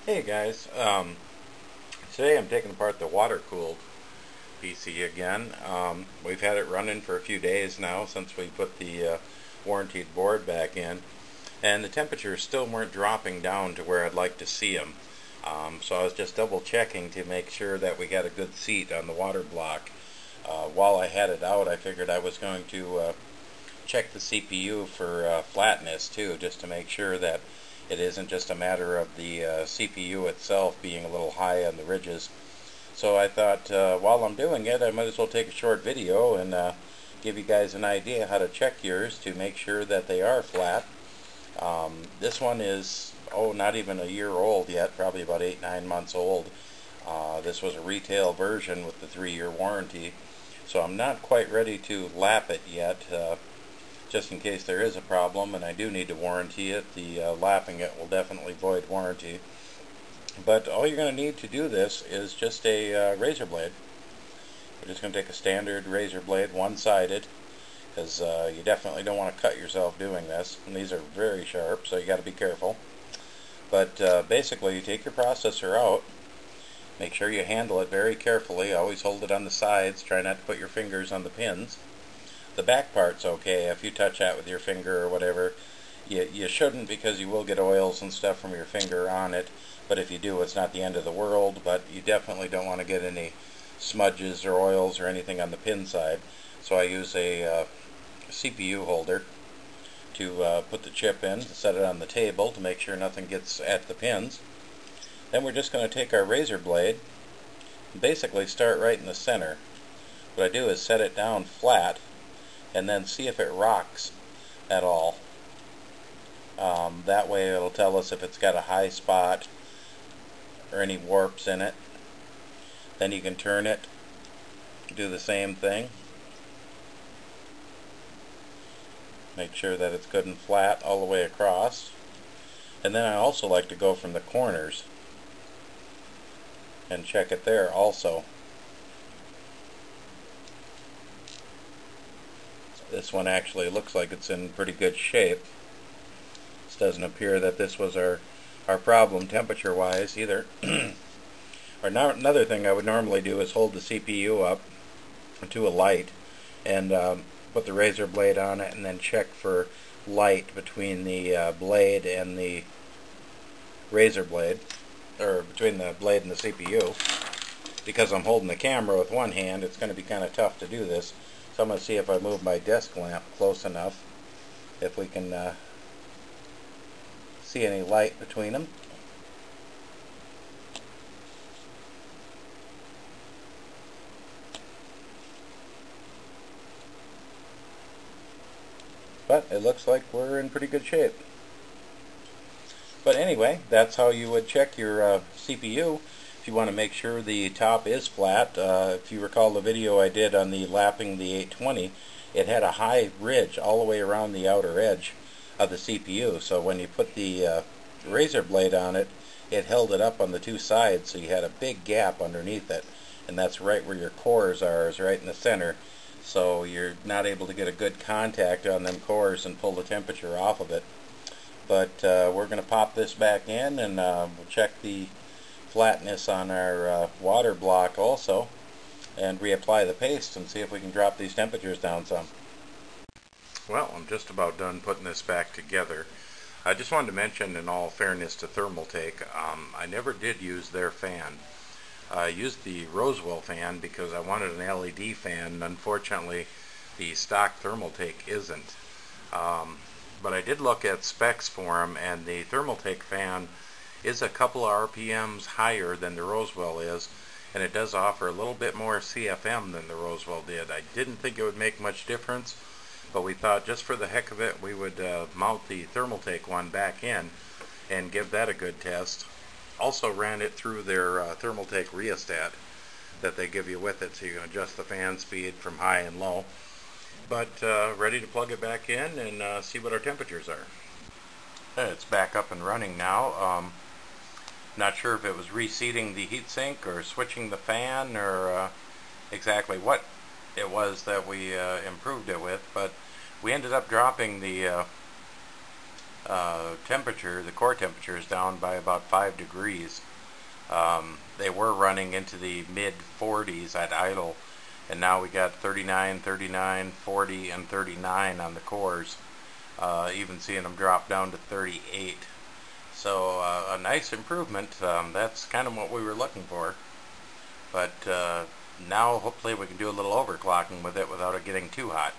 Hey guys, today I'm taking apart the water-cooled PC again. We've had it running for a few days now since we put the warranted board back in, and the temperatures still weren't dropping down to where I'd like to see them. So I was just double checking to make sure that we got a good seat on the water block. While I had it out, I figured I was going to check the CPU for flatness too, just to make sure that it isn't just a matter of the CPU itself being a little high on the ridges. So I thought while I'm doing it, I might as well take a short video and give you guys an idea how to check yours to make sure that they are flat. This one is, not even a year old yet, probably about 8-9 months old. This was a retail version with the 3-year warranty, so I'm not quite ready to lap it yet. Just in case there is a problem and I do need to warranty it, the lapping it will definitely void warranty. But all you're going to need to do this is just a razor blade. We're just going to take a standard razor blade, one-sided, because you definitely don't want to cut yourself doing this. And these are very sharp, so you got to be careful. But basically, you take your processor out, make sure you handle it very carefully. Always hold it on the sides. Try not to put your fingers on the pins. The back part's okay. If you touch that with your finger or whatever, you shouldn't, because you will get oils and stuff from your finger on it. But if you do, it's not the end of the world. But you definitely don't want to get any smudges or oils or anything on the pin side. So I use a CPU holder to put the chip in, set it on the table to make sure nothing gets at the pins. Then we're just going to take our razor blade and basically start right in the center. What I do is set it down flat and then see if it rocks at all. That way it'll tell us if it's got a high spot or any warps in it. Then you can turn it, do the same thing. Make sure that it's good and flat all the way across. And then I also like to go from the corners and check it there also. This one actually looks like it's in pretty good shape. This doesn't appear that this was our problem temperature wise either. Another thing I would normally do is hold the CPU up to a light and put the razor blade on it and then check for light between the blade and the razor blade, or between the blade and the CPU. Because I'm holding the camera with one hand, it's going to be kind of tough to do this. So I'm going to see if I move my desk lamp close enough, if we can see any light between them. But it looks like we're in pretty good shape. But anyway, that's how you would check your CPU. If you want to make sure the top is flat, if you recall the video I did on the lapping the 820, it had a high ridge all the way around the outer edge of the CPU. So when you put the razor blade on it, it held it up on the two sides, so you had a big gap underneath it. And that's right where your cores are, is right in the center. So you're not able to get a good contact on them cores and pull the temperature off of it. But we're going to pop this back in and we'll check the flatness on our water block also, and reapply the paste and see if we can drop these temperatures down some. Well, I'm just about done putting this back together. I just wanted to mention, in all fairness to Thermaltake, I never did use their fan. I used the Roswell fan because I wanted an LED fan. Unfortunately, the stock Thermaltake isn't. But I did look at specs for them, and the Thermaltake fan is a couple of RPMs higher than the Roswell is, and it does offer a little bit more CFM than the Roswell did. I didn't think it would make much difference, but we thought just for the heck of it we would mount the Thermaltake one back in and give that a good test. Also ran it through their Thermaltake rheostat that they give you with it, so you can adjust the fan speed from high and low. But ready to plug it back in and see what our temperatures are. It's back up and running now. Not sure if it was reseating the heatsink or switching the fan, or exactly what it was that we improved it with, but we ended up dropping the temperature, the core temperature is down by about 5 degrees. They were running into the mid 40s at idle, and now we got 39, 39, 40, and 39 on the cores. Even seeing them drop down to 38. So a nice improvement. That's kind of what we were looking for. But now hopefully we can do a little overclocking with it without it getting too hot.